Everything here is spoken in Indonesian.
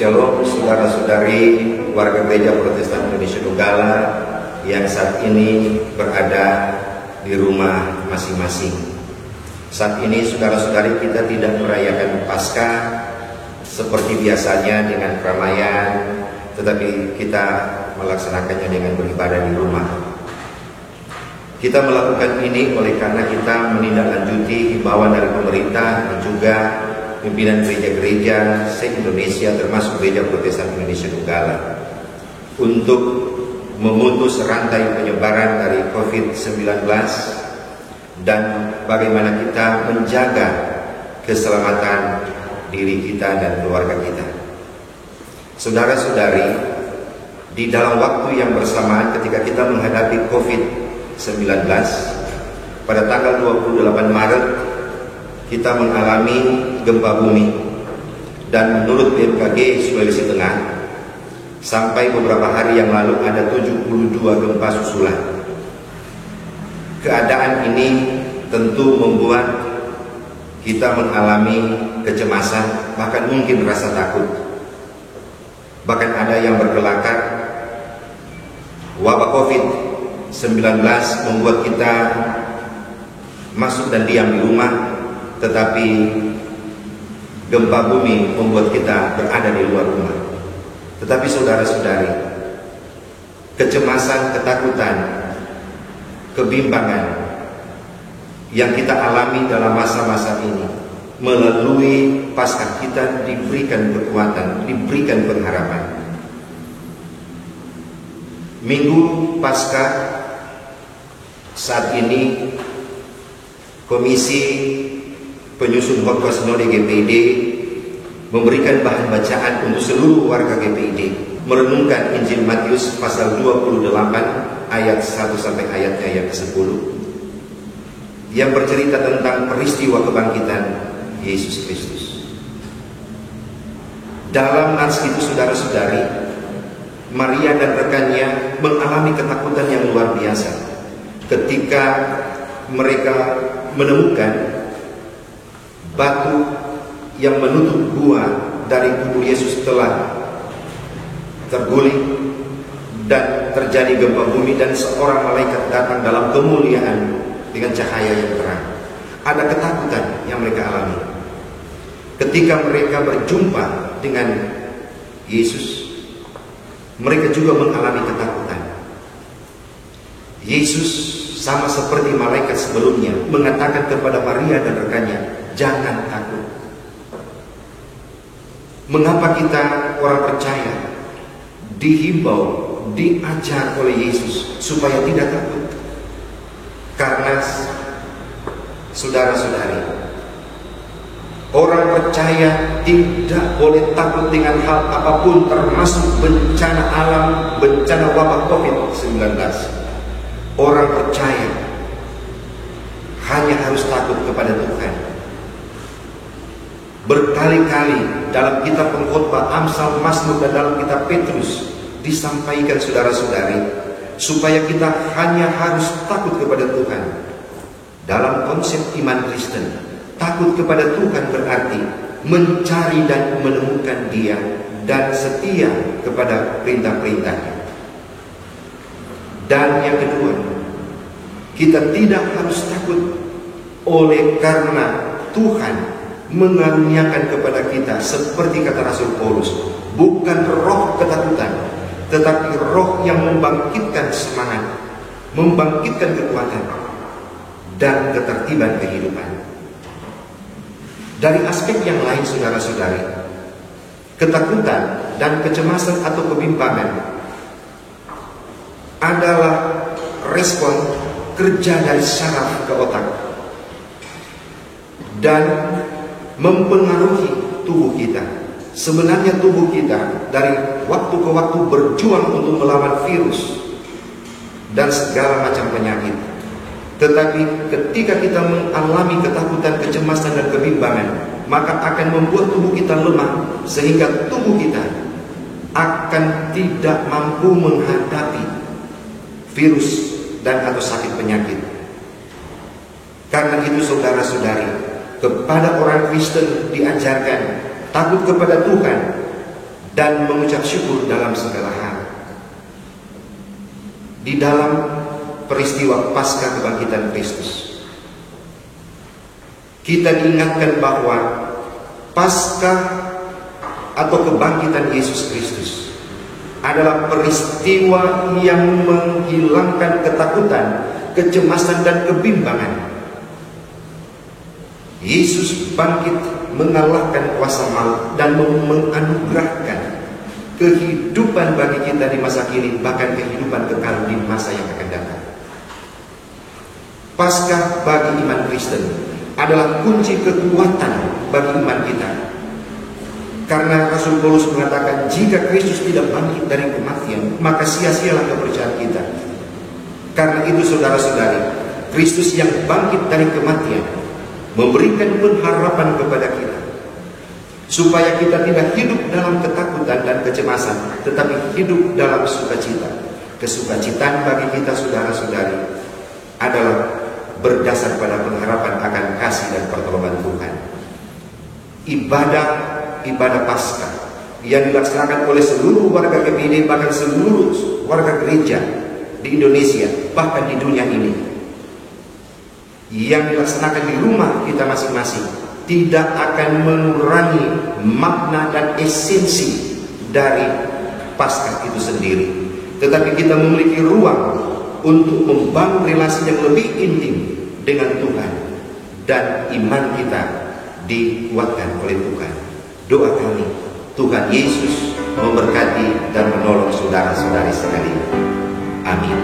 Shalom saudara-saudari warga Gereja Protestan Indonesia Donggala yang saat ini berada di rumah masing-masing. Saat ini saudara-saudari kita tidak merayakan Paskah seperti biasanya dengan keramaian, tetapi kita melaksanakannya dengan beribadah di rumah. Kita melakukan ini oleh karena kita menindaklanjuti himbauan dari pemerintah dan juga pimpinan gereja-gereja se-Indonesia termasuk Gereja Protestan Indonesia Donggala untuk memutus rantai penyebaran dari COVID-19 dan bagaimana kita menjaga keselamatan diri kita dan keluarga kita. Saudara-saudari, di dalam waktu yang bersamaan ketika kita menghadapi COVID-19 pada tanggal 28 Maret kita mengalami gempa bumi, dan menurut BMKG Sulawesi Tengah sampai beberapa hari yang lalu ada 72 gempa susulan. Keadaan ini tentu membuat kita mengalami kecemasan, bahkan mungkin rasa takut. Bahkan ada yang berkelakar wabah COVID-19 membuat kita masuk dan diam di rumah, tetapi gempa bumi membuat kita berada di luar rumah. Tetapi saudara-saudari, kecemasan, ketakutan, kebimbangan yang kita alami dalam masa-masa ini, melalui Paskah kita diberikan kekuatan, diberikan pengharapan. Minggu Paskah saat ini Komisi Penyusun Khotbah Sinode GPID memberikan bahan bacaan untuk seluruh warga GPID, merenungkan Injil Matius pasal 28 ayat 1 sampai ayatnya yang ke-10 yang bercerita tentang peristiwa kebangkitan Yesus Kristus. Dalam nats itu saudara-saudari, Maria dan rekannya mengalami ketakutan yang luar biasa ketika mereka menemukan batu yang menutup gua dari tubuh Yesus telah terguling dan terjadi gempa bumi, dan seorang malaikat datang dalam kemuliaan dengan cahaya yang terang. Ada ketakutan yang mereka alami ketika mereka berjumpa dengan Yesus. Mereka juga mengalami ketakutan. Yesus sama seperti malaikat sebelumnya mengatakan kepada Maria dan rekannya, jangan takut. Mengapa kita orang percaya dihimbau, diajar oleh Yesus supaya tidak takut? Karena saudara-saudari, orang percaya tidak boleh takut dengan hal apapun, termasuk bencana alam, bencana wabah COVID-19. Orang percaya hanya harus takut kepada Tuhan. Berkali-kali dalam kitab pengkhotbah, Amsal, Mazmur, dan dalam kitab Petrus disampaikan saudara-saudari supaya kita hanya harus takut kepada Tuhan. Dalam konsep iman Kristen, takut kepada Tuhan berarti mencari dan menemukan Dia dan setia kepada perintah-perintahnya. Dan yang kedua, kita tidak harus takut oleh karena Tuhan mengaruniakan kepada kita, seperti kata Rasul Paulus, bukan roh ketakutan, tetapi roh yang membangkitkan semangat, membangkitkan kekuatan dan ketertiban kehidupan. Dari aspek yang lain saudara-saudari, ketakutan dan kecemasan atau kebimbangan adalah respon kerja dari saraf ke otak dan mempengaruhi tubuh kita. Sebenarnya tubuh kita dari waktu ke waktu berjuang untuk melawan virus dan segala macam penyakit. Tetapi ketika kita mengalami ketakutan, kecemasan, dan kebimbangan, maka akan membuat tubuh kita lemah, sehingga tubuh kita akan tidak mampu menghadapi virus dan atau sakit penyakit. Karena itu saudara-saudari, kepada orang Kristen diajarkan takut kepada Tuhan dan mengucap syukur dalam segala hal. Di dalam peristiwa pasca kebangkitan Kristus, kita diingatkan bahwa pasca atau kebangkitan Yesus Kristus adalah peristiwa yang menghilangkan ketakutan, kecemasan dan kebimbangan. Yesus bangkit mengalahkan kuasa maut dan menganugerahkan kehidupan bagi kita di masa kini, bahkan kehidupan kekal di masa yang akan datang. Paskah bagi iman Kristen adalah kunci kekuatan bagi iman kita. Karena Rasul Paulus mengatakan, jika Kristus tidak bangkit dari kematian, maka sia-sialah kepercayaan kita. Karena itu saudara-saudari, Kristus yang bangkit dari kematian memberikan pengharapan kepada kita, supaya kita tidak hidup dalam ketakutan dan kecemasan, tetapi hidup dalam sukacita. Kesukacitaan bagi kita saudara-saudari adalah berdasar pada pengharapan akan kasih dan pertolongan Tuhan. Ibadah Paskah yang dilaksanakan oleh seluruh warga GPID, bahkan seluruh warga gereja di Indonesia, bahkan di dunia ini, yang dilaksanakan di rumah kita masing-masing, tidak akan mengurangi makna dan esensi dari Paskah itu sendiri. Tetapi kita memiliki ruang untuk membangun relasi yang lebih intim dengan Tuhan, dan iman kita dikuatkan oleh Tuhan. Doa kami, Tuhan Yesus memberkati dan menolong saudara-saudari sekalian. Amin.